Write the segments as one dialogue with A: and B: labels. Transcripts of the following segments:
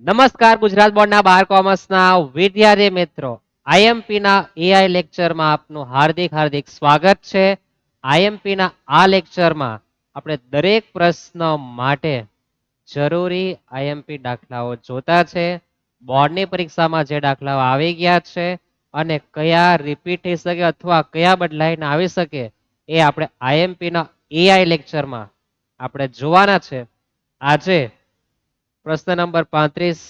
A: નમસ્કાર ગુજરાત બોર્ડના 12 કોમર્સના વિદ્યાર્થી મિત્રો, આઈએમપી ના એઆઈ લેક્ચરમાં આપનું હાર્દિક હાર્દિક સ્વાગત છે. આઈએમપી ના આ લેક્ચરમાં આપણે દરેક પ્રશ્ન માટે જરૂરી આઈએમપી દાખલાઓ જોતા છે. બોર્ડની પરીક્ષામાં જે દાખલાઓ આવી ગયા છે અને કયા રિપીટ થઈ શકે અથવા કયા બદલાઈને આવી શકે એ આપણે આઈએમપી ના એઆઈ લેક્ચરમાં આપણે જોવાના છે. આજે પ્રશ્ન નંબર 35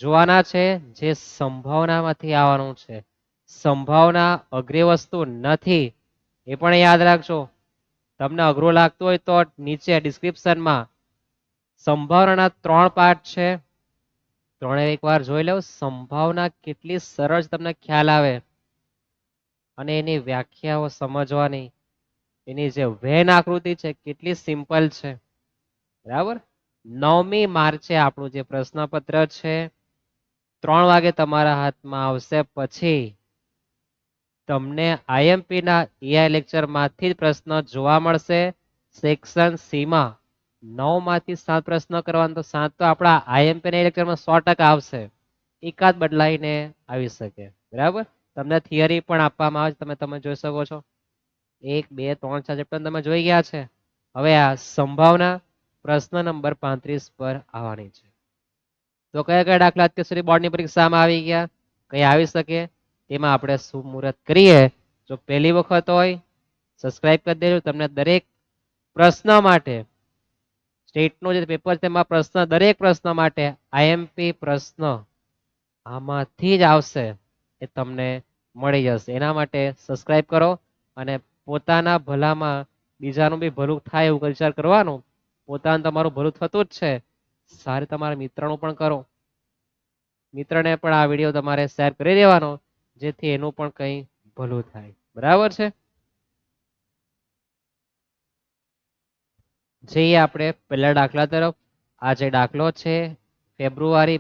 A: જોવાના છે, જે સંભાવનામાંથી આવવાનું છે. સંભાવના અઘરી વસ્તુ નથી, એ પણ યાદ રાખજો. તમને અઘરું લાગતું હોય તો નીચે ડિસ્ક્રિપ્શનમાં સંભાવનાના 3 પાર્ટ છે, ત્રણે એકવાર જોઈ લો. સંભાવના કેટલી સરળ તમને ખ્યાલ આવે અને એની વ્યાખ્યાઓ સમજવાની, એની જે વેન આકૃતિ છે કેટલી સિમ્પલ છે. બરાબર. 9મી માર્ચે આપણું જે પ્રશ્નપત્ર છે 3 વાગે તમારા હાથમાં આવશે. પછી તમને આઈએમપી ના એઆઈ લેક્ચર માંથી પ્રશ્ન જોવા મળશે. સેક્શન સી માં 9 માંથી 7 પ્રશ્ન કરવાનો, તો 7 તો આપણા આઈએમપી ના લેક્ચરમાં 100% આવશે. એકાદ બદલાઈને આવી શકે. બરાબર. તમને થિયરી પણ આપવામાં આવે છે, તમે જોઈ શકો છો. 1 2 3 4 ચેપ્ટર તમે જોઈ ગયા છે. હવે આ સંભાવના પ્રશ્ન નંબર 35 પર આવવાની છે. તો કયા કયા દાખલા અત્યાર સુધી બોર્ડની પરીક્ષામાં આવી ગયા, કયા આવી શકે, તેમાં આપણે શું મુહૂર્ત કરીએ. જો પહેલી વખત હોય સબસ્ક્રાઇબ કરી દેજો. તમને દરેક પ્રશ્ન માટે સ્ટેટનો જે પેપર છે તેમાં પ્રશ્ન, દરેક પ્રશ્ન માટે આઈએમપી પ્રશ્ન આમાંથી જ આવશે, એ તમને મળી જશે. એના માટે સબસ્ક્રાઇબ કરો અને પોતાના ભલામાં બીજાનું બી ભલું થાય એવું વિચાર કરવાનું. પોતાનું તમારું ભલું થતું જ છે, સારે તમારા મિત્રનું પણ કરો. મિત્રને પણ આ વિડીયો તમારે શેર કરી દેવાનો, જેથી એનું પણ કંઈ ભલું થાય. બરાબર છે. જઈએ આપણે પહેલા દાખલા તરફ. આ જે દાખલો છે ફેબ્રુઆરી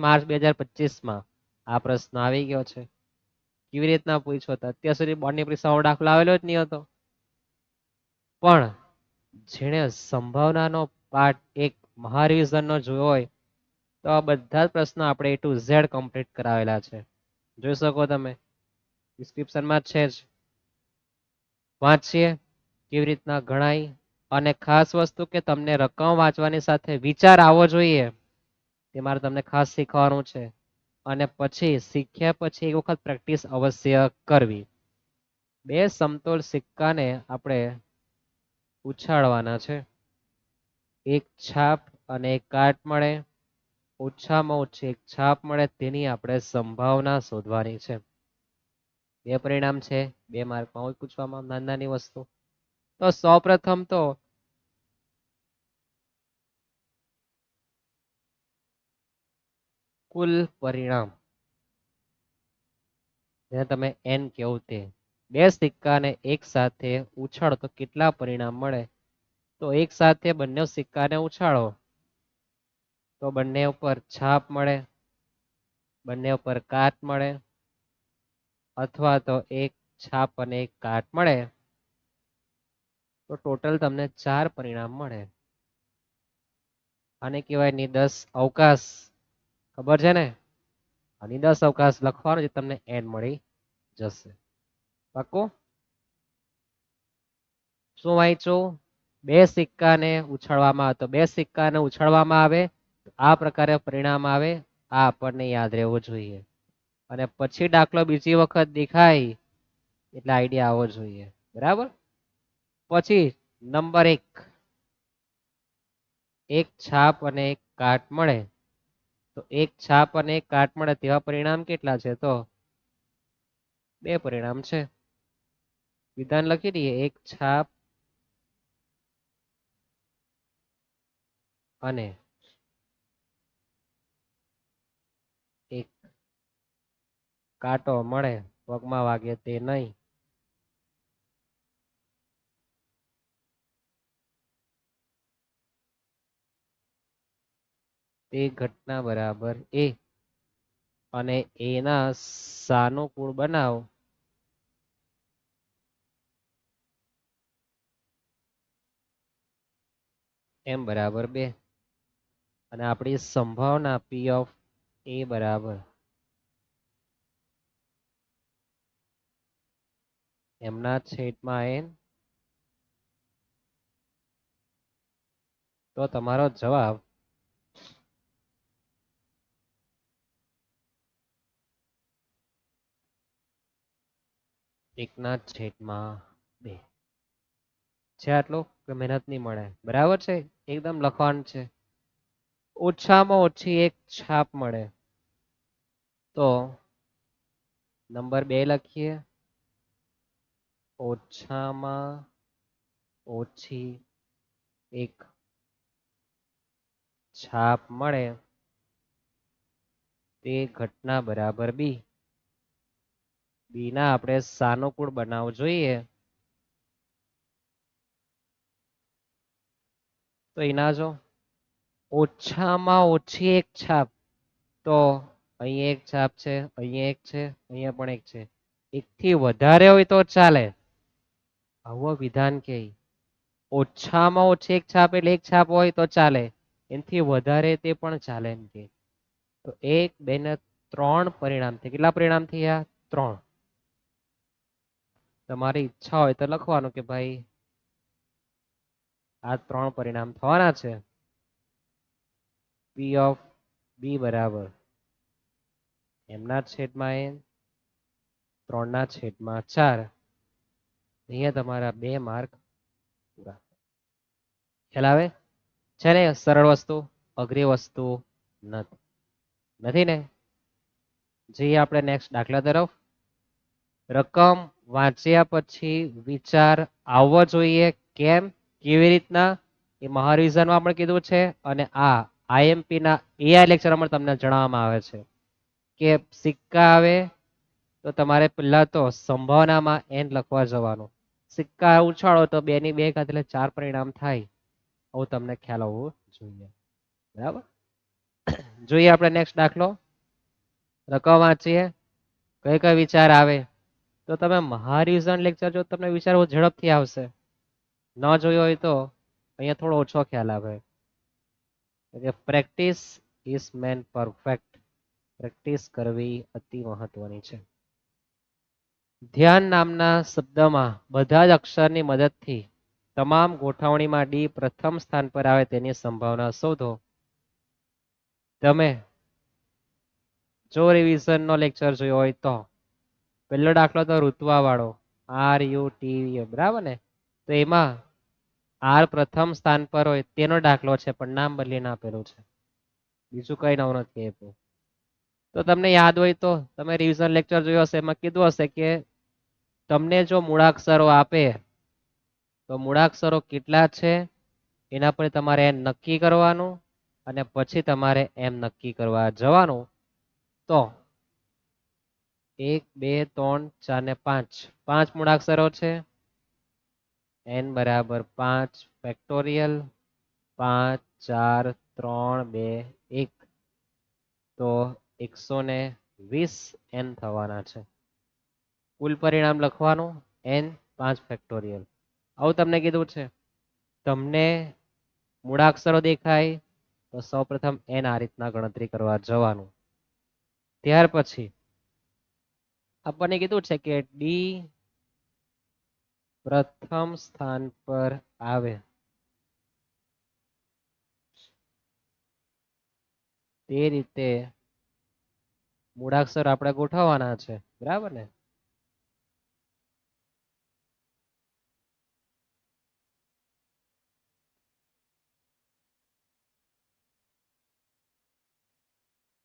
A: માર્ચ 2025 માં આ પ્રશ્ન આવી ગયો છે. કેવી રીતના પૂછ્યો હતો? અત્યાર સુધી બોર્ડની પરીક્ષામાં દાખલો આવેલો જ નહીં હતો. પણ જેણે સંભાવનાનો પાર્ટ એક મહારિવિઝનનો જોયો હોય તો આ બધા જ પ્રશ્નો આપણે A to Z કમ્પ્લીટ કરાવેલા છે. જોઈ શકો તમે, ડિસ્ક્રિપ્શનમાં છે જ. વાંચીએ કેવી રીતના ગણાય. અને ખાસ વસ્તુ કે તમને રકમ વાંચવાની સાથે વિચાર આવવો જોઈએ, તે મારે તમને ખાસ શીખવાનું છે. અને પછી શીખ્યા પછી એક વખત પ્રેક્ટિસ અવશ્ય કરવી. બે સમતોલ સિક્કાને આપણે ઉછાળવાના છે. એક છાપ અને એક કાટ મળે, ઓછામાં ઓછી એક છાપ મળે, તેની આપણે સંભાવના શોધવાની છે. બે પરિણામ છે, 2 માર્કમાં હોય પૂછવામાં, નાની નાની વસ્તુ. તો સૌપ્રથમ તો કુલ પરિણામ, જેને તમે n કેવું તે. બે સિક્કાને એક સાથે ઉછાળો તો કેટલા પરિણામ મળે? તો એક સાથે બંને સિક્કાને ઉછાળો તો બંને ઉપર છાપ મળે, બંને ઉપર કાટ મળે, અથવા તો એક છાપ અને એક કાટ મળે, તો ટોટલ તમને 4 પરિણામ મળે. આને કહેવાય નિદર્શ અવકાશ. ખબર છે ને? આ નિદર્શ અવકાશ લખવાનો છે, તમને n મળી જશે. પાક્કું? શું વાંચ્યું? બે સિક્કાને ઉછાળવામાં આવે, તો બે સિક્કાને ઉછાળવામાં આવે આ પ્રકારે પરિણામ આવે. આ આપણને યાદ રહેવું જોઈએ. અને પછી દાખલો બીજી વખત દેખાય એટલે આઈડિયા આવવો જોઈએ. બરાબર. પછી નંબર 1, એક છાપ અને એક કાટ મળે, તો એક છાપ અને એક કાટ મળે તેવા પરિણામ કેટલા છે? તો 2 પરિણામ છે. વિધાન લખી દઈએ, એક છાપ અને એક કાંટો મળે, પગમાં વાગે તે નહીં. તે ઘટના બરાબર A અને એના સાનુકૂળ બનાવ m બરાબર 2. અને આપણી સંભાવના P ઓફ A બરાબર એમના છેદમાં n. તો તમારો જવાબ એકના છેદમાં 2 છે. આટલું કે મહેનત નહીં મળે બરાબર છે. એકદમ લખવાનું છે. ઓછામાં ઓછી એક છાપ મળે તો નંબર 2 લખીએ. ઓછામાં ઓછી એક છાપ મળે તે ઘટના બરાબર બી. બી ના આપણે સાનુકૂળ બનાવવું જોઈએ. તો એના જો ઓછામાં ઓછી એક છાપ તો અહીં એક છાપ છે, અહીંયા એક છે, અહીંયા પણ એક છે. એકથી વધારે હોય તો ચાલે. આવો વિધાન કે ઓછામાં ઓછી એક છાપ એટલે એક છાપ હોય તો ચાલે. એનાથી વધારે તે પણ ચાલે એમ કે. તો 1, 2 ને 3 પરિણામ છે. કેટલા પરિણામ થયા? 3. તમારી ઈચ્છા હોય તો લખવાનું કે ભાઈ આ 3 પરિણામ થવાના છે. P ઓફ B બરાબર એમના છેદમાં n 3 ના છેદમાં 4. અહીંયા તમારા 2 માર્ક પૂરા. ખ્યાલ આવે છે ને? સરળ વસ્તુ, અઘરી વસ્તુ નથી ને? જઈએ આપણે નેક્સ્ટ દાખલા તરફ. રકમ વાંચ્યા પછી વિચાર આવવો જોઈએ. કેમ? કેવી રીતના? એ મહારિવિઝનમાં આપણે કીધું છે. અને આ આઈએમપી ના એઆઈ લેક્ચરમાં તમને જણાવવામાં આવે છે કે સિક્કા આવે તો તમારે પહેલા તો સંભાવનામાં n લખવા જવાનું. સિક્કા ઉછાળો તો 2 ની 2 ઘાત એટલે 4 પરિણામ થાય. આવું તમને ખ્યાલ આવવો જોઈએ. બરાબર. જોઈએ આપણે નેક્સ્ટ દાખલો. રકમ વાંચીએ. કઈ કઈ વિચાર આવે તો તમે મહારિવિઝન લેક્ચર જો તમને વિચાર ઝડપથી આવશે. ન જોયો હોય તો અહીંયા થોડો ઓછો ખ્યાલ આવે. Practice is main perfect. Practice કરવી અતિ મહત્વની છે. ધ્યાન નામના શબ્દમાં બધા જ અક્ષરની મદદથી તમામ ગોઠવણીમાં ડી પ્રથમ સ્થાન પર આવે તેની સંભાવના શોધો. તમે જો રિવિઝન નો લેક્ચર જોયો હોય તો પહેલો દાખલો તો ઋત્વા વાળો RUTV બરાબર ને? તો એમાં R પ્રથમ સ્થાન પર હોય તેનો દાખલો છે પણ નામ બદલીને આપેલું છે. બીજું કઈ નવું નથી આપ્યું. તો તમને યાદ હોય તો તમે રિવિઝન લેક્ચર જોયો હશે એમાં કીધું હશે કે તમને જો મૂળાક્ષરો આપે તો મૂળાક્ષરો કેટલા છે એના પર તમારે નક્કી કરવાનું અને પછી તમારે એમ નક્કી કરવા જવાનું. તો 1, 2, 3, 4 ને 5 5 મૂળાક્ષરો છે. n બરાબર 5 ફેક્ટોરિયલ 5, 4, 3, 2, 1 તો 120 n થવાના છે. કુલ પરિણામ લખવાનું n 5 ફેક્ટોરિયલ. આવું તમને કીધું છે. તમને મૂળાક્ષરો દેખાય તો સૌપ્રથમ n આ રીતના ગણતરી કરવા જવાનું. ત્યાર પછી આપણને કીધું છે કે ડી પ્રથમ સ્થાન પર આવે તે રીતે મૂળાક્ષર આપણે ગોઠવવાના છે. બરાબર ને?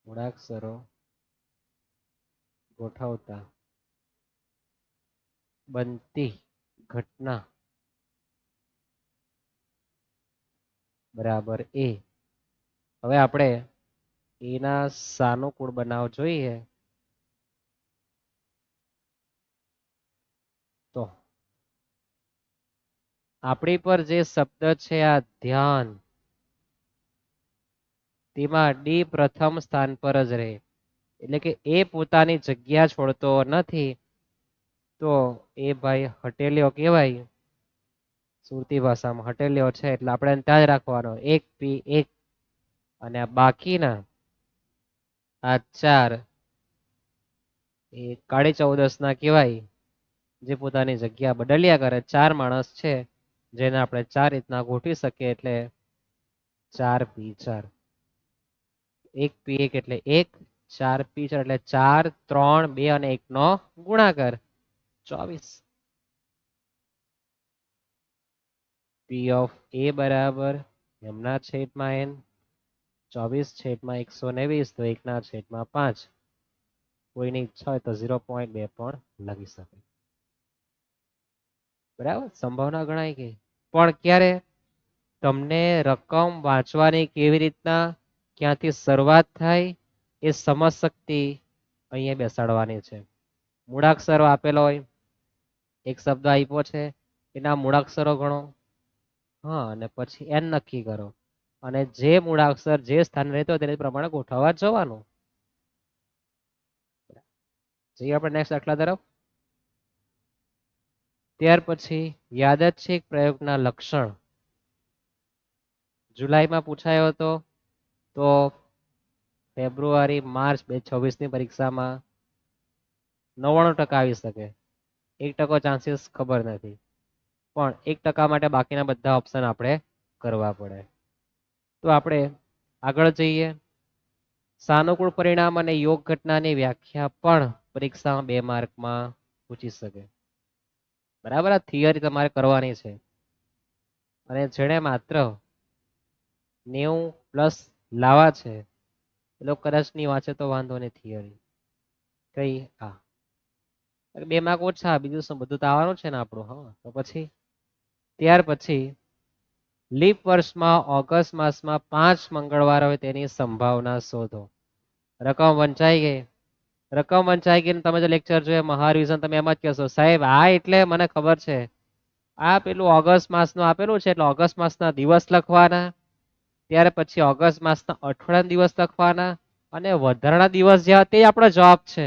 A: મૂળાક્ષરો ગોઠવતા બનતી ઘટના બરાબર A. હવે આપણે એના સાનુકૂળ બનાવ જોઈએ. તો આપણી પર જે શબ્દ છે આ ધ્યાન તેમાં ડી પ્રથમ સ્થાન પર જ રહે. એટલે કે એ પોતાની જગ્યા છોડતો નથી. તો એ ભાઈ હટેલિયો કહેવાય. સુરતી ભાષામાં હટેલિયો છે એટલે આપણે ત્યાં જ રાખવાનો 1P 1 અને આ બાકીના આ 4 એ કાળી 14 ના કહેવાય, જે પોતાની જગ્યા બદલ્યા કરે. 4 માણસ છે જેને આપણે 4 રીતના ગોઠવી શકીએ, એટલે 4p4. 1p1 એટલે 1, 4p4 એટલે 4, 3, 2 અને 1 નો ગુણાકાર 24. p ઓફ a બરાબર એમના છેદમાં n 24/129, તો 1 ના છેદમાં 5. કોઈની ઈચ્છા હોય તો 0.2 પણ લખી શકે. બરાબર, સંભાવના ગણાય ગઈ. પણ ક્યારે? તમને રકમ વાંચવાની કેવી રીતના, ક્યાંથી શરૂઆત થાય એ સમજશક્તિ અહીંયા બેસાડવાની છે. મૂળાક્ષરો આપેલો હોય, એક શબ્દ આપ્યો છે, એના મૂળાક્ષરો ગણો, હા, અને પછી n નક્કી કરો, અને જે મૂળાક્ષર જે સ્થાન રહેતો હોય તેને પ્રમાણે ગોઠવવા જવાનું. જઈએ આપણે નેક્સ્ટ દાખલા તરફ. ત્યાર પછી યાદચ્છિક પ્રયોગના લક્ષણ જુલાઈમાં પૂછાયો હતો, તો ફેબ્રુઆરી માર્ચ 2026 ની પરીક્ષામાં 99% આવી શકે. 1% ચાન્સીસ ખબર નથી, પણ 1% માટે બાકીના બધા ઓપ્શન આપણે કરવા પડે. તો આપણે આગળ જઈએ. સાનુકૂળ પરિણામ અને યોગ ઘટનાની વ્યાખ્યા પણ પરીક્ષામાં 2 માર્કમાં પૂછી શકે. બરાબર, આ થિયરી તમારે કરવાની છે. અને જેણે માત્ર 90+ લાવવા છે એ લોકો કદાચ નહીં વાંચે તો વાંધો નહીં. થિયરી કઈ આ 2 માર્ક ઓછા, બીજું શું, બધું તો આવવાનું છે ને આપણું. હા, તો પછી ત્યાર પછી લીપ વર્ષમાં ઓગસ્ટ માસમાં 5 મંગળવાર હોય તેની સંભાવના શોધો. રકમ વંચાઈ ગઈ. રકમ વંચાઈ ગઈ. તમે જે લેક્ચર જોયા મહારિવિઝન, તમે એમ જ કહેશો સાહેબ આ એટલે મને ખબર છે, આ પેલું ઓગસ્ટ માસનું આપેલું છે એટલે ઓગસ્ટ માસના દિવસ લખવાના, ત્યાર પછી ઓગસ્ટ માસના અઠવાડિયાના દિવસ લખવાના, અને વધારાના દિવસ જે તે આપણો જવાબ છે.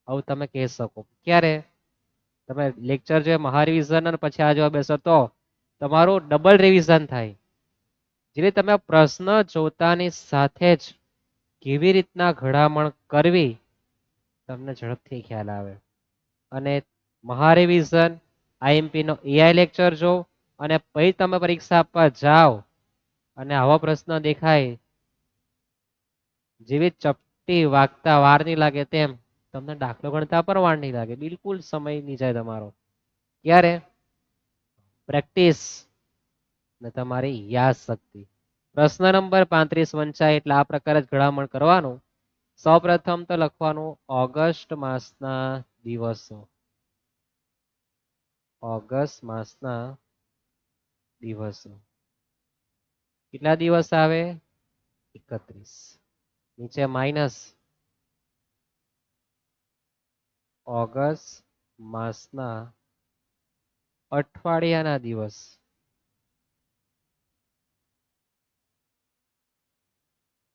A: આવું તમે કહી શકો. ક્યારે? તમે લેક્ચર જે મહારિવિઝન અને પછી આ જોવા બેસો તો તમારું ડબલ રિવિઝન થાય. જેથી તમે પ્રશ્ન જોતાની સાથે જ કેવી રીતના ઘડામણ કરવી તમને ઝડપથી ખ્યાલ આવે. અને મહારિવિઝન આઈએમપી નો એઆઈ લેક્ચર જો, અને પછી તમે પરીક્ષા આપવા જાઓ અને આવા પ્રશ્ન દેખાય, જેવી ચપટી વાગતા વાર નહીં લાગે તેમ તમને દાખલો ગણતા પણ વાર નહીં લાગે. બિલકુલ સમય નહીં જાય તમારો. ક્યારે? પ્રેક્ટિસ ને તમારી યાદ શક્તિ. પ્રશ્ન નંબર 35 વંચાય એટલે આ પ્રકારે જ ઘડામણ કરવાનું. સૌપ્રથમ તો લખવાનું ઓગસ્ટ માસના દિવસો. ઓગસ્ટ માસના દિવસો કેટલા દિવસ આવે? 31. નીચે માઇનસ ઓગસ્ટ માસના અઠવાડિયાના દિવસ.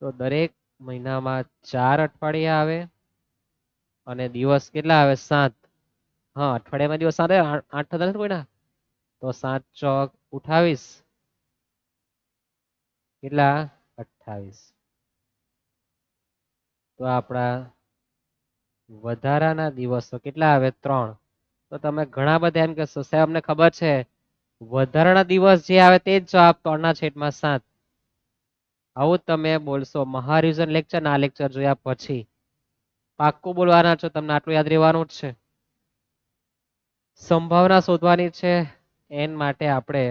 A: તો દરેક મહિનામાં 4 અઠવાડિયા આવે અને દિવસ કેટલા આવે? 7. હા, અઠવાડિયામાં દિવસ 7 આવે, 8 થતા નથી કોઈના, તો 7 ચોક 28, કેટલા? 28. તો આપણા વધારાના દિવસો કેટલા આવે? 3. તો તમે ઘણા બધા એમ કહેશો સાહેબ અમને ખબર છે, વધારાના દિવસ જે આવે તે જ જવાબ 3/7. આવું તમે બોલશો મહારિવિઝન લેક્ચર ના લેક્ચર જોયા પછી. પાક્કું બોલવાના છો, તમને આટલું યાદ રહેવાનું જ છે. સંભાવના શોધવાની છે, એન માટે આપણે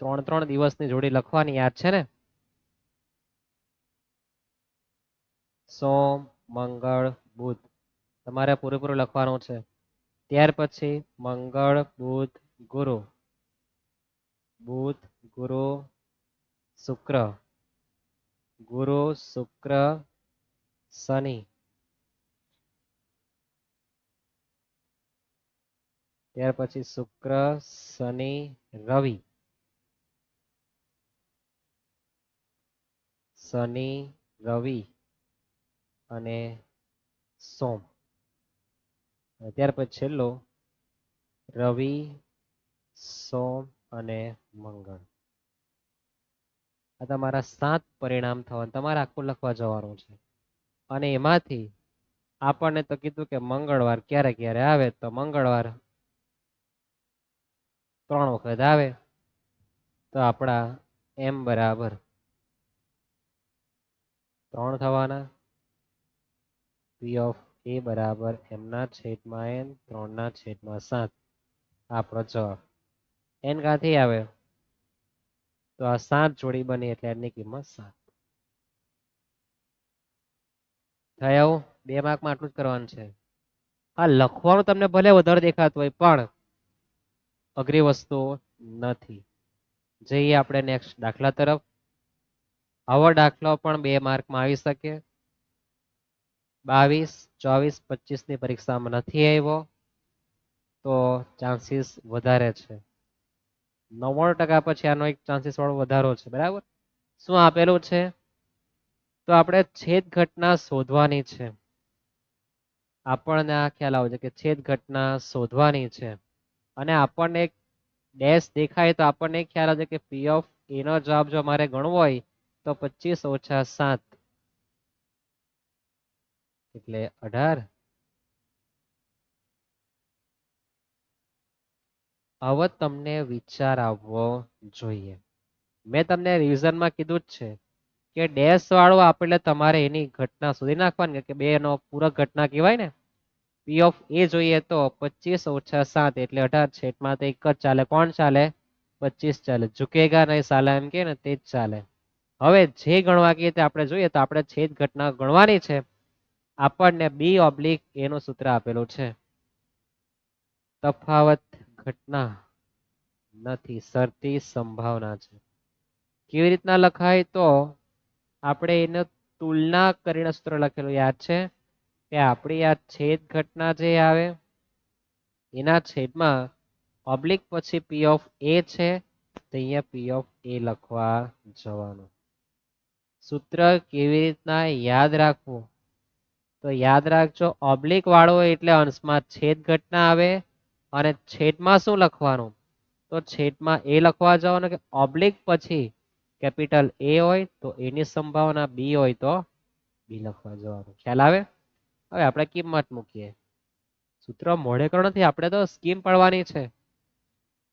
A: 3 દિવસની જોડી લખવાની, યાદ છે ને? સોમ, મંગળ, બુધ તમારે પૂરેપૂરું લખવાનું છે. ત્યાર પછી મંગળ, બુધ, ગુરુ, બુધ, ગુરુ, શુક્ર, ગુરુ, શુક્ર, શનિ, ત્યાર પછી શુક્ર, શનિ, રવિ, શનિ, રવિ અને સોમ. ત્યાર પછી છેલ્લો રવિ, સોમ અને મંગળ. આ તમારા 7 પરિણામ થવાના, તમારે આખું લખવા જવાનું છે. અને એમાંથી આપણને તો કીધું કે મંગળવાર ક્યારે ક્યારે આવે, તો મંગળવાર 3 વખત આવે. તો આપણા m બરાબર 3 થવાના. p ઓફ a બરાબર m ના છેદમાં n 3 ના છેદમાં 7 આપણો જવાબ. n ક્યાંથી આવે? તો આ 7 જોડી બની એટલે n ની કિંમત 7 થાય. આવું 2 માર્કમાં આટલું જ કરવાનું છે. આ લખવાનું તમને ભલે વધારે દેખાતું હોય પણ અઘરી વસ્તુ નથી. જઈએ આપણે નેક્સ્ટ દાખલા તરફ. આવો દાખલો પણ 2 માર્કમાં આવી શકે. 22, 24, 25 ની પરીક્ષામાં નથી આવ્યો તો ચાન્સીસ વધારે છે. 99% પછી આનો એક ચાન્સીસ વાળો વધારો છે. બરાબર. શું આપેલું છે? તો આપણે છેદ ઘટના શોધવાની છે. આપણને આ ખ્યાલ આવે છે કે છેદ ઘટના શોધવાની છે અને આપણને એક ડેશ દેખાય તો આપણને ખ્યાલ આવે કે p ઓફ a નો જવાબ જો મારે ગણવો હોય તો 25 - 7 એટલે 18. હવે તમને વિચાર આવવો જોઈએ. મેં તમને રિવિઝનમાં કીધું જ છે કે ડેશ વાળો આપણે તમારે એની ઘટના શોધી નાખવાની કે બે નો પૂરક ઘટના કહેવાય ને. p ઓફ a જોઈએ તો 25 - 7 એટલે 18 છે. એમાં તો એક જ ચાલે. કોણ ચાલે? 25 ચાલે. ઝુકેગા નહીં સાલા એમ કે ને તે જ ચાલે. હવે જે ગણવા કહીએ તે આપણે જોઈએ તો આપણે છેદ ઘટના ગણવાની છે. આપણને b ઓબ્લિક a નું સૂત્ર આપેલું છે. તફાવત ઘટના નથી, શરતી સંભાવના છે. કેવી રીતના લખાય? તો આપણે એને તુલના કરીને સૂત્ર લખેલું યાદ છે કે આપણી આ છેદ ઘટના જે આવે એના છેદમાં ઓબ્લિક પછી p ઓફ a છે તો અહીંયા p ઓફ a લખવા જવાનું. સૂત્ર કેવી રીતના યાદ રાખવું? તો યાદ રાખજો, ઓબ્લિક વાળો એટલે અંશમાં છેદ ઘટના આવે અને છેદમાં શું લખવાનું? તો છેદમાં a લખવા જવાનું કે ઓબ્લિક પછી કેપિટલ A હોય તો a ની સંભાવના, b હોય તો b લખવા જવાનું. ખ્યાલ આવે? હવે આપણે કિંમત મૂકીએ. સૂત્ર મોઢે કરો નથી, આપણે તો સ્કીમ પડવાની છે.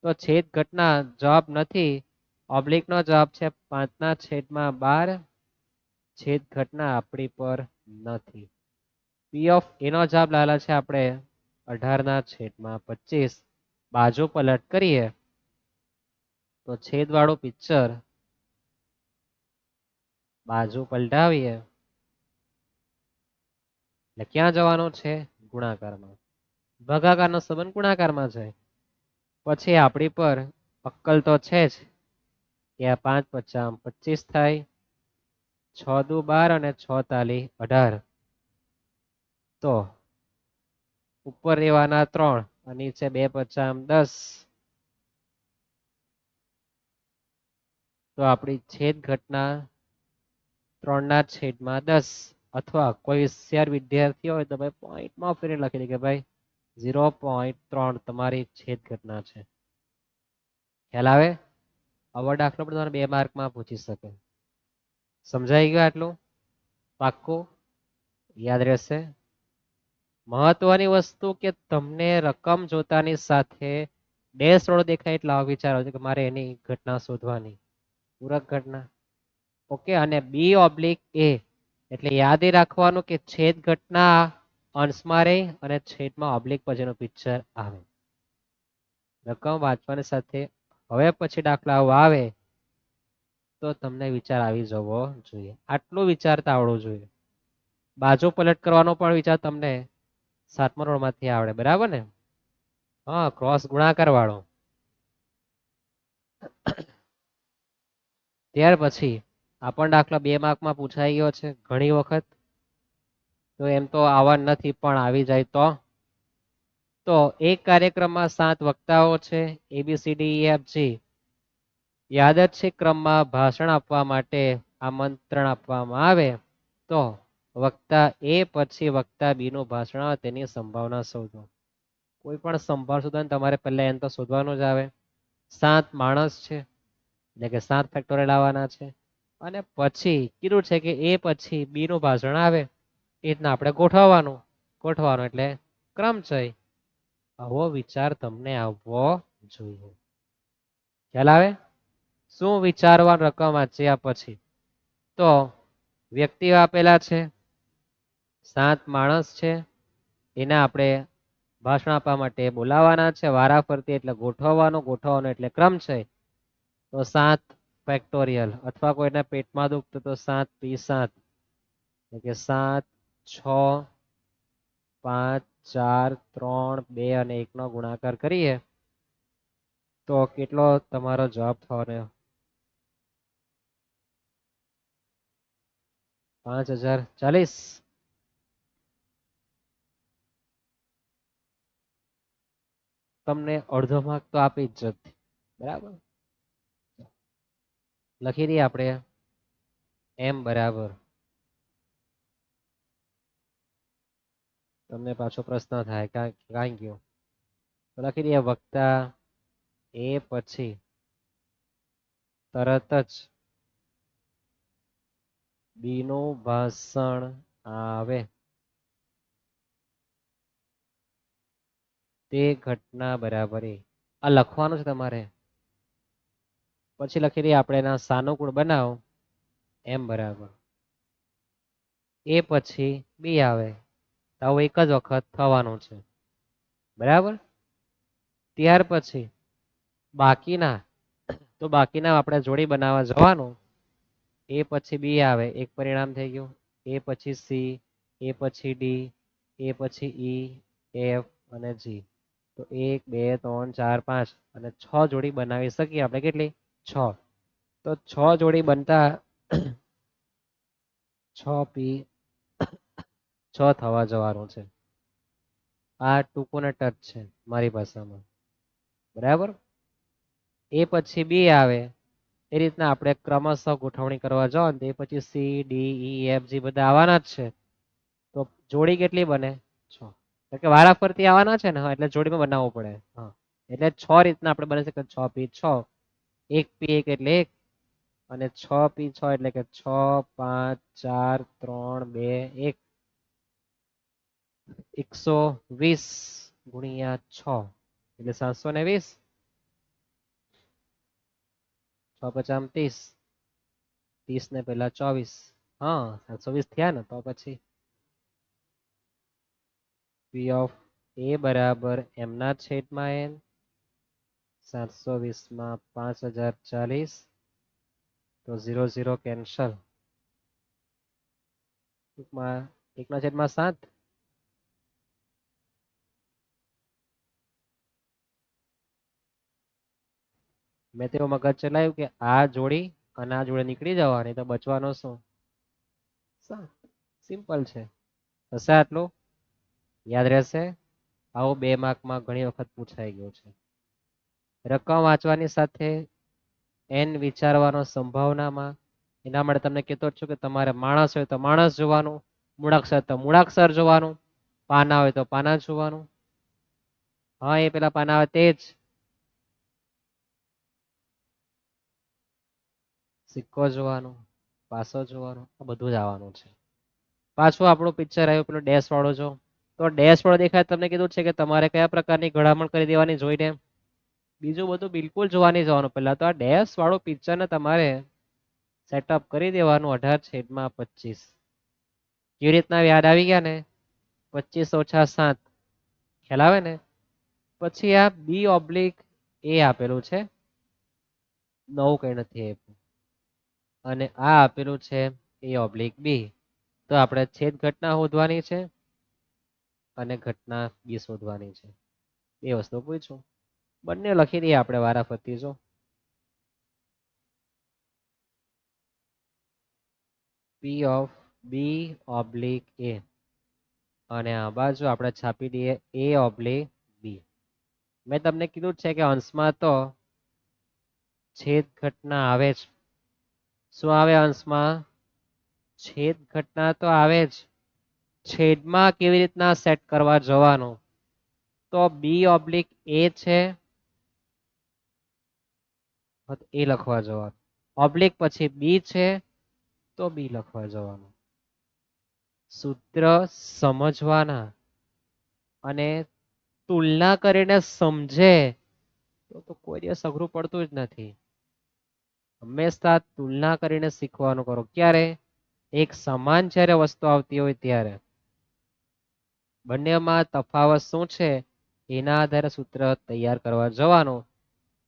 A: તો છેદ ઘટના જવાબ નથી, ઓબ્લિક નો જવાબ છે 5/12. છેદ ઘટના આપણી પર નથી. p ઓફ a નો જવાબ લાવેલા છે આપણે 18/25. બાજુ પલટ કરીએ તો છેદ વાળું પિક્ચર બાજુ પલટાવીએ એટલે ક્યાં જવાનું છે? ગુણાકારમાં. ભાગાકારનો સંબંધ ગુણાકારમાં જાય. પછી આપણી પર અક્કલ તો છે જ કે આ 5 × 5 = 25 થાય. 6 દુ 12 અને 6 તાલી 18. તો ઉપર રહેવાના 3 અને નીચે 2 × 5 = 10. તો આપણી છેદ ઘટના 3/10. અથવા કોઈ હોશિયાર વિદ્યાર્થી હોય તો ભાઈ પોઈન્ટમાં ફેરી લખી દે કે ભાઈ 0.3 તમારી છેદ ઘટના છે. ખ્યાલ આવે? આવો દાખલો પણ તમારે 2 માર્કમાં પૂછી શકે. સમજાઈ ગયું આટલું? પાક્કું? યાદ રહેશે? મહત્વની વસ્તુ કે તમને રકમ જોતાની સાથે ડેશ વાળો દેખાય એટલે આવો વિચાર આવશે કે મારે એની ઘટના શોધવાની, પૂરક ઘટના. ઓકે. અને b ઓબ્લિક a એટલે યાદ રાખવાનું કે છેદ ઘટના અંશમાં રહે અને છેદમાં ઓબ્લિક પછીનું પિક્ચર આવે. રકમ વાંચવાની સાથે હવે પછી દાખલા આવે તો તમને વિચાર આવી જવો જોઈએ. આટલું વિચારતા આવડવું જોઈએ. બાજુ પલટ કરવાનો પણ વિચાર તમને 7મા ધોરણમાંથી આવડે. બરાબર ને? હા, ક્રોસ ગુણાકાર વાળો. ત્યાર પછી આ પણ દાખલો 2 માર્કમાં પૂછાઈ ગયો છે ઘણી વખત. તો એમ તો આવવા નથી પણ આવી જાય તો એક કાર્યક્રમમાં 7 વક્તાઓ છે ABCDEFG. યાદચ્છિક ક્રમમાં ભાષણ આપવા માટે આમંત્રણ આપવામાં આવે તો વક્તા A પછી વક્તા B નું ભાષણ આવે તેની સંભાવના શોધો. કોઈ પણ સંભાવના શોધવાની તમારે પહેલા એમ તો શોધવાનું જ આવે. 7 માણસ છે એટલે કે 7 ફેક્ટોરિયલ આવવાના છે. અને પછી કીધું છે કે એ પછી બી નું ભાષણ આવે એ રીતના આપણે ગોઠવવાનું એટલે ક્રમચય. આવો વિચાર તમને આવવો જોઈએ. ખ્યાલ આવે? શું વિચારવાનું રકમ વાંચ્યા પછી? તો વ્યક્તિ આપેલા છે, 7 માણસ છે, એને આપણે ભાષણ આપવા માટે બોલાવાના છે વારાફરતી એટલે ગોઠવવાનો એટલે ક્રમ છે. તો 7 ફેક્ટોરિયલ અથવા કોઈના પેટમાં દુખતું તો 7p7 એટલે કે 7 6 5 4 3 2 અને 1 નો ગુણાકાર કરીએ તો કેટલો તમારો જવાબ થવાનો? 5040. તમને અડધો માર્ક તો આપી જ નથી, બરાબર? લખી દઈએ આપણે m બરાબર, તમને પાછો પ્રશ્ન થાય કાંઈ ગયો તો લખી દઈએ વક્તા એ પછી તરત જ બી નું ભાષણ આવે તે ઘટના બરાબર એ. આ લખવાનું છે તમારે. પછી લખી દઈએ આપણે એના સાનુકૂળ બનાવો m બરાબર એ પછી બી આવે તો આવું એક જ વખત થવાનું છે, બરાબર? ત્યાર પછી બાકીના આપણે જોડી બનાવવા જવાનું. એ પછી બી આવે એક પરિણામ થઈ ગયું, એ પછી સી, એ પછી ડી, એ પછી ઈ, એફ અને જી. તો 1 2 3 4 5 અને 6 જોડી બનાવી શકીએ આપણે. કેટલી? 6. તો 6 જોડી બનતા 6p6 થવા જવાનું છે. આ ટૂંકું ને ટચ છે મારી ભાષામાં, બરાબર? એ પછી બી આવે એ રીતના આપણે ક્રમશઃ ગોઠવણી કરવા જાઓ ને એ પછી C D E F G બધા આવવાના જ છે. તો જોડી કેટલી બને? 6. એટલે કે વારા ફરતી આવવાના છે ને, એટલે જોડીમાં બનાવવું પડે. એટલે 6 રીતના આપણે બની શકે. 6p6, 1p1 એટલે 1 અને 6p6 એટલે કે 6 5 4 3 2 1. 120 ગુણ્યા 6 એટલે 720. 6 5 30, 30 ને પેલા 24. હા 720 થયા ને. તો પછી p ઓફ a બરાબર m ના છેદમાં n, 720 માં 5040 તો 0 0 કેન્સલ. ટૂંકમાં 1/7. મેં તેવું મગજ ચલાવ્યું કે આ જોડી અને આ જોડે નીકળી જવાની તો બચવાનો શું? 7. સિમ્પલ છે. થશે આટલું? યાદ રહેશે? આવું 2 માર્કમાં ઘણી વખત પૂછાઈ ગયું છે. રકમ વાંચવાની સાથે n વિચારવાનો સંભાવનામાં. એના માટે તમને કહેતો જ છું કે તમારે માણસ હોય તો માણસ જોવાનું, મૂળાક્ષર તો મૂળાક્ષર જોવાનું, પાના હોય તો પાના જોવાનું. હા એ પેલા પાના આવે તે જ. સિક્કો જોવાનો, પાસો જોવાનો, આ બધું જ આવવાનું છે. પાછું આપણું પિક્ચર આવ્યું પેલું ડેશ વાળું જો. તો ડેશ વાળો દેખાય તમને કીધું છે કે તમારે કયા પ્રકારની ગળામણ કરી દેવાની જોઈને. બીજું બધું બિલકુલ જોવા નહીં જવાનું. પહેલા તો આ ડેશ વાળું પિક્ચરને તમારે સેટઅપ કરી દેવાનું. 18/25. કેવી રીતના યાદ આવી ગયા ને? 25 - 7 ખ્યાલ આવે ને? પછી આ બી ઓબ્લિક એ આપેલું છે, નવું કઈ નથી આપ્યું. અને આ આપેલું છે એ ઓબ્લિક બી. તો આપણે છેદ ઘટના શોધવાની છે અને ઘટના બી શોધવાની છે. એ વસ્તુ પૂછું. બંને લખી દઈએ આપણે વારાફરતી. જો પી ઓફ બી ઓબ્લિક એ અને આ બાજુ આપણે છાપી દઈએ એ ઓબ્લિક બી. મેં તમને કીધું છે કે અંશમાં તો છેદ ઘટના આવે જ. શું આવે અંશમાં? છેદ ઘટના તો આવે જ. છેદમાં કેવી રીતના સેટ કરવા જવાનું? તો બી ઓબ્લિક એ છે એ લખવા જવાનું. ઓબ્લિક પછી બી છે તો બી લખવા જવાનું. સૂત્ર સમજવાના અને તુલના કરીને સમજે તો કોઈ દિવસ અઘરું પડતું જ નથી. હંમેશા તુલના કરીને શીખવાનું કરો. ક્યારે? એક સમાન જ્યારે વસ્તુ આવતી હોય ત્યારે. બંનેમાં તફાવત શું છે એના આધારે સૂત્ર તૈયાર કરવા જવાનું.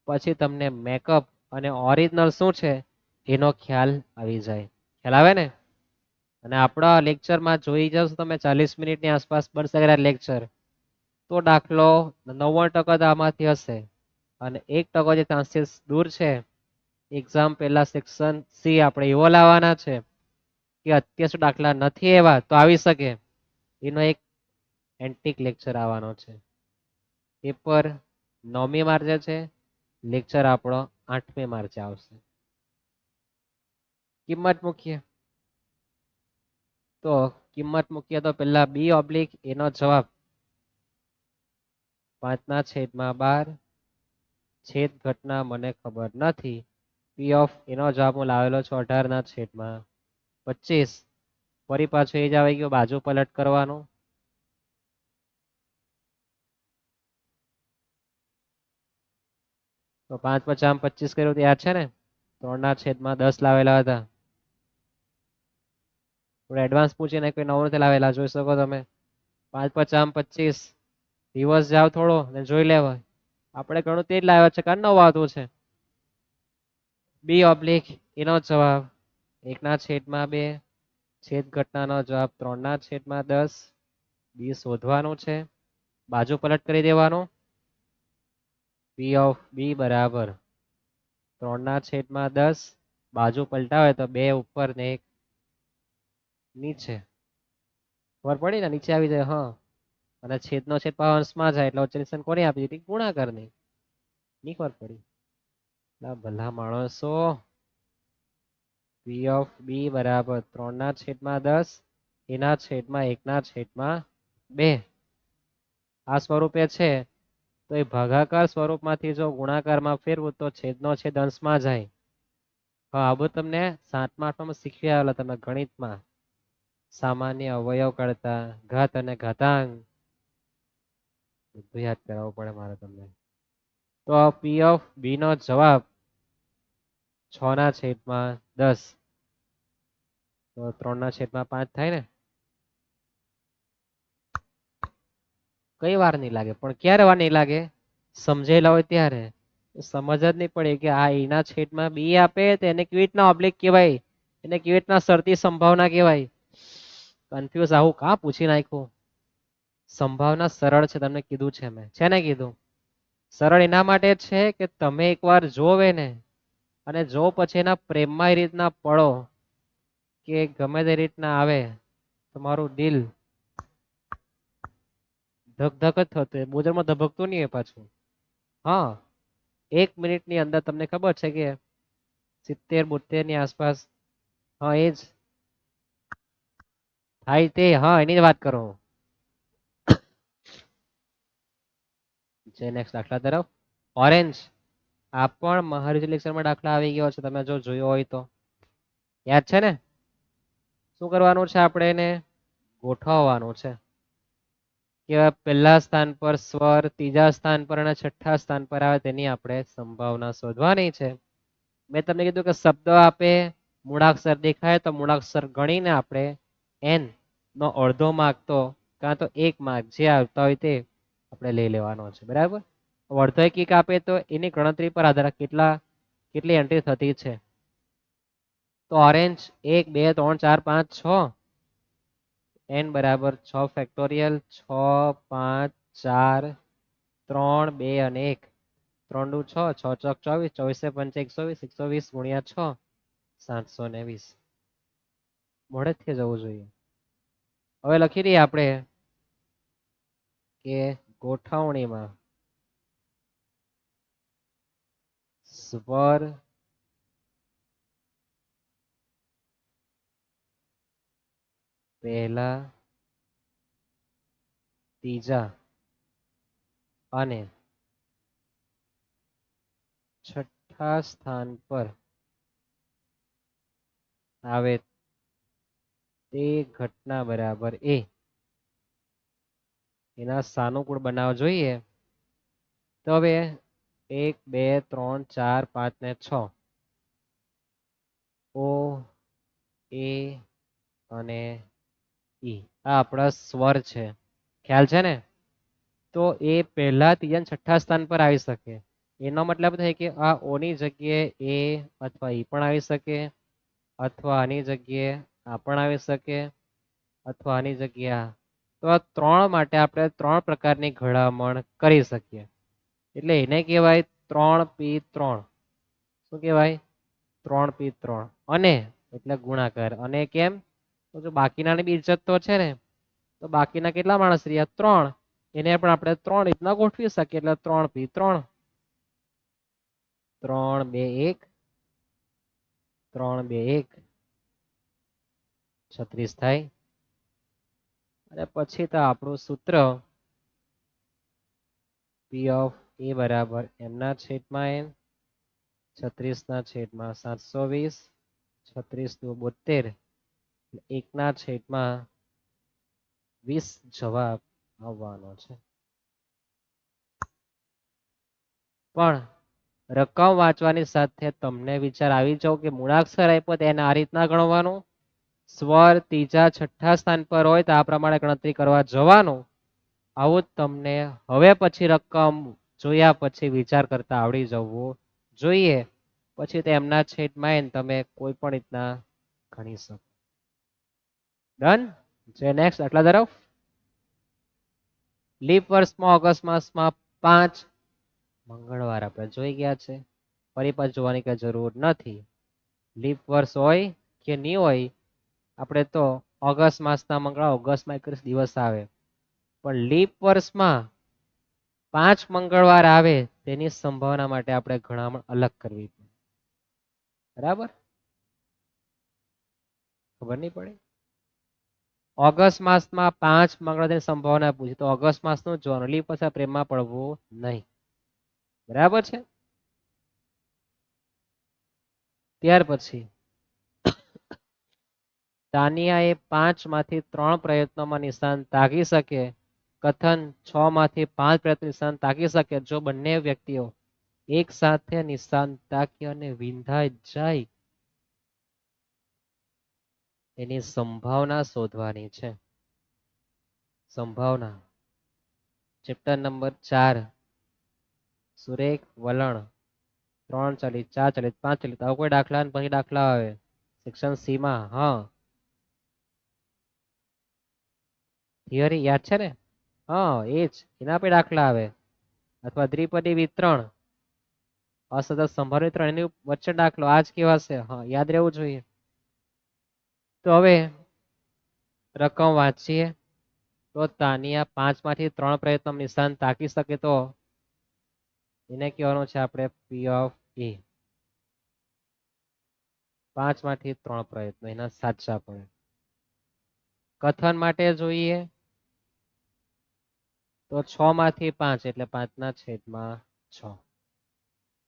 A: પછી તમને મેકઅપ અને ઓરિજિનલ શું છે એનો ખ્યાલ આવી જાય. ખ્યાલ આવે ને? અને આપણા લેક્ચરમાં જોઈ જશો તમે 40 મિનિટની આસપાસ બનશે લેક્ચર, તો દાખલો 90% તો આમાંથી હશે અને 1% જે ચાન્સીસ દૂર છે. એક્ઝામ પહેલા સેક્શન સી આપણે એવો લાવવાના છે કે અત્યાર સુધી દાખલા નથી એવા તો આવી શકે એનો એક એન્ટિક લેક્ચર આવવાનો છે. પેપર 9મી માર્ચે છે, લેક્ચર આપણો 8મી માર્ચે આવશે. કિંમત મૂકીએ તો કિંમત મૂકીએ તો પેલા બી ઓબ્લિક એનો જવાબ 5/12 છેદ ઘટના મને ખબર નથી. પી ઓફ એનો જવાબ હું લાવેલો છું 18/25. ફરી પાછું એ જ આવી ગયું, બાજુ પલટ કરવાનું. તો 5/25 કર્યું તો યાદ છે ને? 3/10 લાવેલા હતા. એડવાન્સ પૂછીને કોઈ નવું નથી લાવેલા, જોઈ શકો તમે. 5/25 દિવસ જાવ થોડો ને જોઈ લેવાય. આપણે ઘણું તેજ લાવ્યા છે કારણ નવું આવતું છે. બી ઓબ્લિક એનો જવાબ 1/2 છેદ ઘટનાનો જવાબ 3/10. બી શોધવાનું છે, બાજુ પલટ કરી દેવાનું. પી ઓફ બી બરાબર 3/10. બાજુ પલટાવે તો 2 ઉપર ને 1 નીચે. ખબર પડી ને? નીચે આવી જાય. હા, અને છેદનો છેદ અંશમાં જાય એટલે વચ્ચેની સંખ્યા કોની આપી દીધી? ગુણાકારની. ની ખબર પડી? ભલા માણસો, પી ઓફ બી બરાબર 3/10 એના છેદમાં 1/2. આ સ્વરૂપે છે તો એ ભાગાકાર સ્વરૂપમાંથી જો ગુણાકારમાં ફેરવું તો છેદનો છેદ અંશમાં જાય. હા, આ તમને 7મા 8મામાં શીખવી આવેલા તમે ગણિતમાં. સામાન્ય અવયવ કરતા ઘાત અને ઘાતાંક બધું યાદ કરાવવું પડે મારે તમને. તો પી ઓફ બી નો જવાબ 6/10. તો 3/5 થાય ને? કઈ વાર નહીં લાગે, પણ ક્યારે વાર નહીં લાગે? સમજેલા હોય ત્યારે. સમજ જ નહીં પડે કે આ એના છેદમાં બી આપે તો એને કેવી રીતના ઓબ્લિક કહેવાય, એને કેવી રીતના શરતી સંભાવના કહેવાય. કન્ફ્યુઝ આવું કાં પૂછી નાખ્યું? સંભાવના સરળ છે, તમને કીધું છે મેં. છે ને કીધું? સરળ એના માટે છે કે તમે એકવાર જોવે ને અને જો પછી એના પ્રેમમાં એ રીતના પડો કે ગમે તે રીતના આવે, તમારું દિલ ધક ધક જ થતું, બહુ જોરમાં ધબકતું નહીં હોય પાછું. હા, 1 મિનિટની અંદર તમને ખબર છે કે 70-72 ની આસપાસ. હા, એ જ થાય તે. હા, એની જ વાત કરો. જે નેક્સ્ટ દાખલા તરફ. ઓરેન્જ. આ પણ મહારીજ લેક્ચરમાં દાખલા આવી ગયો છે, તમે જો જોયો હોય તો. યાદ છે ને? શું કરવાનું છે આપણે? એને ગોઠવવાનું છે કે પહેલા સ્થાન પર સ્વર, ત્રીજા સ્થાન પર અને છઠ્ઠા સ્થાન પર આવે તેની આપણે સંભાવના શોધવાની છે. મેં તમને કીધું કે શબ્દ આપે, મૂળાક્ષર દેખાય તો મૂળાક્ષર ગણીને આપણે n નો અડધો માર્ક તો કાં તો 1 માર્ક જે આવતા હોય તે આપણે લઈ લેવાનો છે. બરાબર? અડધો એક આપે તો એની ગણતરી પર આધાર કેટલી એન્ટ્રી થતી છે. તો ઓરેન્જ 1 2 3 4 5 6. n બરાબર 6 ફેક્ટોરિયલ. 6 5 4 3 2 અને 1. 3 દુ 6, 6 ચોક 24, 24 5 120, 120 ગુણ્યા 6 720. મોડેથી જવું જોઈએ. હવે લખી દઈએ આપણે કે ગોઠવણીમાં સ્વર પહેલા, ત્રીજા અને છઠ્ઠા સ્થાન પર આવે તે ઘટના બરાબર એ એના સાનુકૂળ બનાવ જોઈએ તો હવે 1 2 3 4 5 ને 6 ઓ એ અને ઈ આ આપણા સ્વર છે ખ્યાલ છે ને તો એ પહેલા ત્રીજા અને છઠ્ઠા સ્થાન પર આવી શકે એનો મતલબ થાય કે આ ઓની જગ્યાએ એ અથવા ઈ પણ આવી શકે અથવા આની જગ્યાએ આ પણ આવી શકે અથવા આની જગ્યા તો આ ત્રણ માટે આપણે ત્રણ પ્રકારની ઘડામણ કરી શકીએ એટલે એને કહેવાય 3p3 શું કહેવાય 3p3 અને એટલે ગુણાકાર અને કેમ તો જો બાકીના બી ઇજ્જત તો છે ને તો બાકીના કેટલા માણસ રહ્યા 3 એને પણ આપણે 3 રીતના ગોઠવી શકીએ એટલે 3p3 3 2 1 3 2 1 36 થાય અને પછી તો આપણું સૂત્ર p ઓફ a બરાબર m ના છેદમાં n 36 ના છેદમાં 720 36 દુ 72 1 ના છેદમાં 20 જવાબ આવવાનો છે પણ રકમ વાંચવાની સાથે તમને વિચાર આવી જાવ કે મૂળાક્ષર આપ્યો તેને આ રીતના ગણવાનું સ્વર ત્રીજા છઠ્ઠા સ્થાન પર હોય તો આ પ્રમાણે ગણતરી કરવા જવાનું આવું જ તમને હવે પછી રકમ જોયા પછી વિચાર કરતા આવડી જવું જોઈએ પછી તેમના છેદમાં તમે કોઈ પણ રીતના ગણી શકો ડન જે નેક્સ્ટ આટલા તરફ લીપ વર્ષમાં ઓગસ્ટ માસમાં 5 મંગળવાર આપણે જોઈ ગયા છે ફરી પાછું જોવાની કઈ જરૂર નથી લીપ વર્ષ હોય કે નહીં હોય આપણે તો ઓગસ્ટ માસના મંગળવાર ઓગસ્ટમાં 21 દિવસ આવે પણ લીપ વર્ષમાં 5 મંગળવાર આવે તેની સંભાવના માટે આપણે ગણામણ અલગ કરવી પડે બરાબર ખબર નહીં પડે ઓગસ્ટ માસમાં 5 મંગળવારની સંભાવના પૂછી તો ઓગસ્ટ માસનું જોવાનું લીપ વર્ષ પ્રેમમાં પડવું નહીં બરાબર છે ત્યાર પછી તાનિયાએ 5 માંથી 3 પ્રયત્નોમાં નિશાન તાકી શકે કથન 6 માંથી 5 પ્રયત્ન નિશાન તાકી શકે જો બંને વ્યક્તિઓ એક સાથે નિશાન તાકી અને વિંધાઈ જાય એની સંભાવના શોધવાની છે સંભાવના ચેપ્ટર નંબર 4 સુરેખ વલણ 3 ચલિત 4 ચલિત 5 ચલિત આવો કોઈ દાખલા પછી દાખલા આવે સેક્શન સી માં હા થિયરી યાદ છે ને હા એ જ એના પર દાખલા આવે અથવા દ્વિપદી વિતરણ અસતત સંભાર વિતરણ એની વચ્ચે દાખલો આજ કેવાશે હા યાદ રહેવું જોઈએ તો હવે રકમ વાંચીએ તો તાનિયા 5 માંથી 3 પ્રયત્નો નિશાન તાકી શકે તો એને કહેવાનું છે આપણે પી ઓફ એ 5 માંથી 3 પ્રયત્નો એના સાચા પડે કથન માટે જોઈએ તો 6 માંથી 5 એટલે 5 ના છેદમાં 6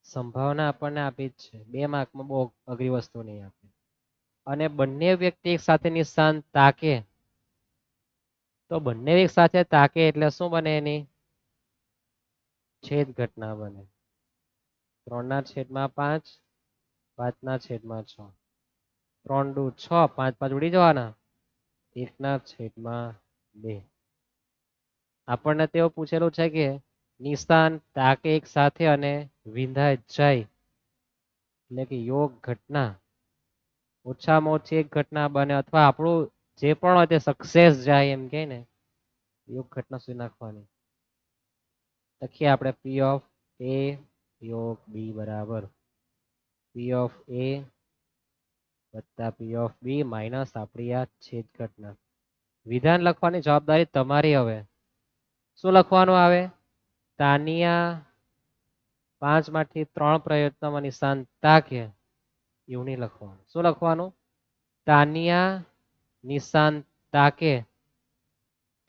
A: સંભાવના આપણને આપી જ છે 2 માર્કમાં બહુ અઘરી વસ્તુ નહીં આપે અને બંને વ્યક્તિ એક સાથે નિશાન તાકે તો બંને એક સાથે તાકે એટલે શું બને એની છેદ ઘટના બને 3 ના છેદમાં 5 5 ના છેદમાં 6 3 દુ 6 5 5 ઉડી જવાના 1 ના છેદમાં 2 આપણને તેવું પૂછેલું છે કે નિશાન તાકે એક સાથે અને વિંધાય જાય એટલે કે યોગ ઘટના ઓછામાં ઓછી એક ઘટના બને અથવા આપણું જે પણ હોય તે સક્સેસ જાય એમ કે ને યોગ ઘટના સુધી નાખવાની લખીએ આપણે પી ઓફ એ યોગ બી બરાબર પી ઓફ એ વત્તા પી ઓફ બી માઇનસ આપણી આ છેદ ઘટના વિધાન લખવાની જવાબદારી તમારી હવે શું લખવાનું આવે તાનિયા 5 માંથી 3 પ્રયત્નોમાં નિશાન તાકે એવું નહીં લખવાનું શું લખવાનું તાનિયા નિશાન તાકે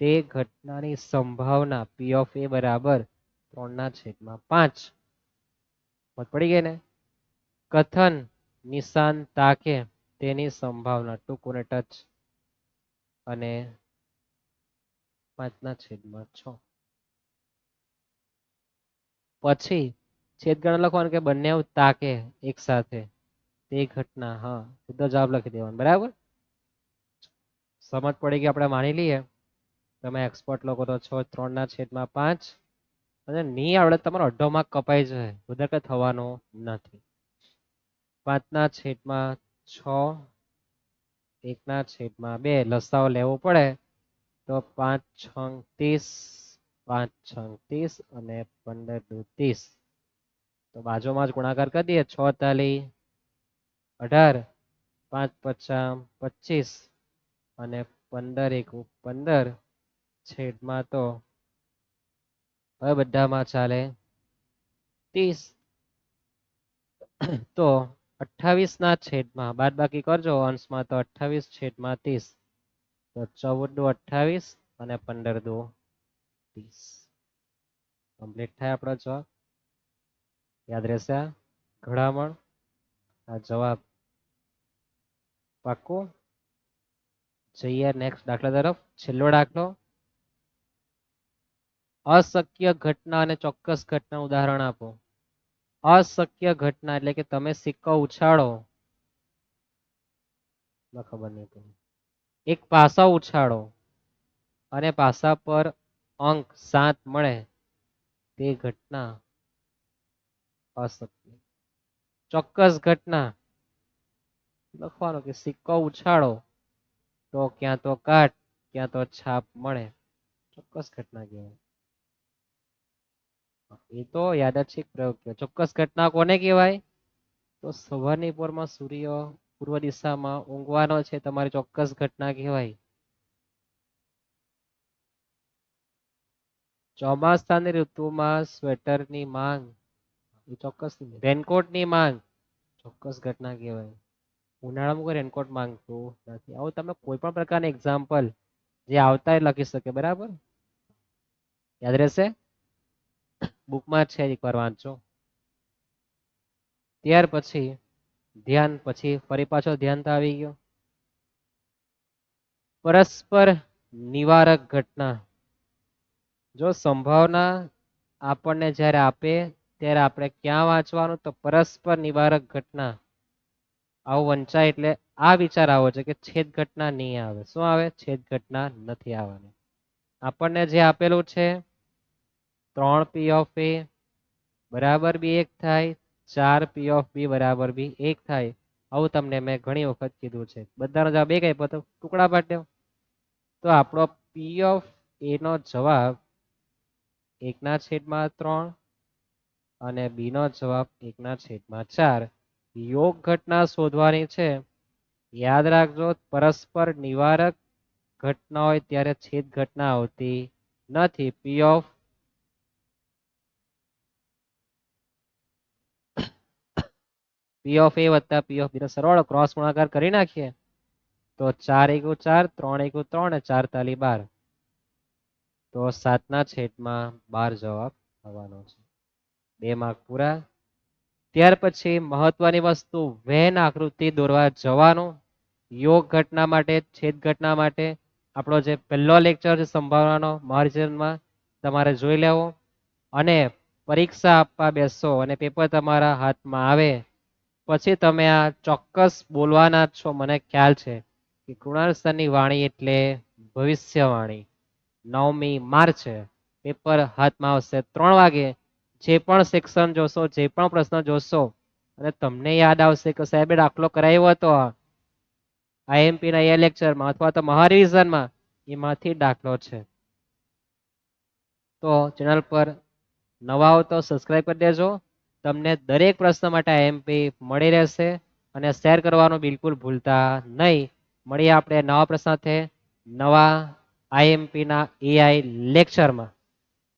A: તે ઘટનાની સંભાવના પી ઓફ એ બરાબર 3 ના છેદમાં 5 પડી ગઈ ને કથન નિશાન તાકે તેની સંભાવના ટૂંકું ને ટચ અને 5/6. પછી છેદગણ લખવાનું કે બંને તાકે એક સાથે તે ઘટના. હા, સીધો જવાબ લખી દેવાનો. બરાબર, સમજ પડી ગઈ. આપણે માની લઈએ તમે એક્સપર્ટ લોકો તો છો. 3/5 અને નહીં આવડે તમારો અડધો માર્ક કપાઈ જાય, વધારે કઈ થવાનું નથી. 5/6, 1/2 લસાઓ લેવો પડે તો 5×6 = 30, 5×6 = 30 અને 15×2 = 30. તો બાજુમાં જ ગુણાકાર કરી દઈએ. 6 તાલી 18, 5×5 = 25 અને 15×1 = 15 છેદમાં તો હવે બધામાં ચાલે 30. તો 28/છેદમાં બાદબાકી કરજો અંશમાં, તો 28/30. તો 14×2 = 28 અને 15×2 = 30. કમ્પ્લીટ થાય આપણો જવાબ. યાદ રહેશે આ ઘડામણ, આ જવાબ. પાક્કું. જઈએ નેક્સ્ટ દાખલા તરફ. છેલ્લો દાખલો. અશક્ય ઘટના અને ચોક્કસ ઘટના ઉદાહરણ આપો. અશક્ય ઘટના એટલે કે તમે સિક્કો ઉછાળો, ખબર નહીં પડે, એક પાસા ઉછાળો અને પાસા પર અંક 7 મળે, તે ઘટના અશક્ય. ચોક્કસ ઘટના લખવાનું કે સિક્કો ઉછાળો તો ક્યાં તો કાટ ક્યાં તો છાપ મળે, ચોક્કસ ઘટના કહેવાય. એ તો યાદચ્છિક પ્રયોગ કહેવાય. ચોક્કસ ઘટના કોને કહેવાય? તો સવારની પોરમાં સૂર્ય પૂર્વ દિશામાં ઊંઘવાનો છે, તમારી ચોક્કસ ઘટના કહેવાય. ચોમાસાની ઋતુમાં સ્વેટરની માંગ, એ ચોક્કસ. રેનકોટની માંગ ચોક્કસ ઘટના કહેવાય. ઉનાળામાં કોઈ રેનકોટ માંગતું નથી. આવું તમે કોઈ પણ પ્રકારના એક્ઝામ્પલ જે આવતા એ લખી શકે. બરાબર, યાદ રહેશે. બુકમાં છે, એકવાર વાંચો. ત્યાર પછી ધ્યાન, પછી ફરી પાછો ધ્યાન તો આવી ગયો. પરસ્પર નિવારક ઘટના. જો સંભાવના આપણને જ્યારે આપે ત્યારે આપણે ક્યાં વાંચવાનું? તો પરસ્પર નિવારક ઘટના. આવું વંચાય એટલે આ વિચાર આવો છે કે છેદ ઘટના નહીં આવે. શું આવે? છેદ ઘટના નથી આવવાની. આપણને જે આપેલું છે 3P of A બરાબર બી 1 થાય, 4P of B બરાબર બી 1 થાય. આવું તમને મેં ઘણી વખત કીધું છે. બધાનો જવાબ 1 આપ્યો તો ટુકડા પાડ્યો. તો આપણો P of A નો જવાબ 1/3 અને B નો જવાબ 1/4. યોગ ઘટના શોધવાની છે. યાદ રાખજો, પરસ્પર નિવારક ઘટના હોય ત્યારે છેદ ઘટના આવતી નથી. P of A વત્તા P of B નો સરવાળો ક્રોસ ગુણાકાર કરી નાખીએ તો 4×4 3×3 અને 4 તાલી 12. તો 7/12 જવાબ આવવાનો છે. 2 માર્ક પૂરા. ત્યાર પછી મહત્વની વસ્તુ, વેન આકૃતિ દોરવા જવાનું. યોગ ઘટના માટે, છેદ ઘટના માટે આપણો જે પહેલો લેક્ચર છે સંભાવનાનો માર્જિનમાં, તમારે જોઈ લેવો. અને પરીક્ષા આપવા બેસો અને પેપર તમારા હાથમાં આવે પછી તમે આ ચોક્કસ બોલવાના જ છો. મને ખ્યાલ છે કે કૃણાલ સરની વાણી એટલે ભવિષ્યવાણી. 9મી માર્ચે પેપર હાથમાં આવશે 3 વાગે. જે પણ સેક્શન જોશો, જે પણ પ્રશ્ન જોશો અને તમને યાદ આવશે કે સાહેબે દાખલો કરાવ્યો હતો આઈએમપી ના એ લેક્ચરમાં અથવા તો મહારિવિઝનમાં, એમાંથી દાખલો છે. તો ચેનલ પર નવા હો તો સબસ્ક્રાઇબ કરી દેજો. તમને દરેક પ્રશ્ન માટે આઈએમપી મળી રહેશે. અને શેર કરવાનું બિલકુલ ભૂલતા નહીં. મળીએ આપણે નવા પ્રશ્ન સાથે નવા આઈએમપી ના એઆઈ લેક્ચરમાં.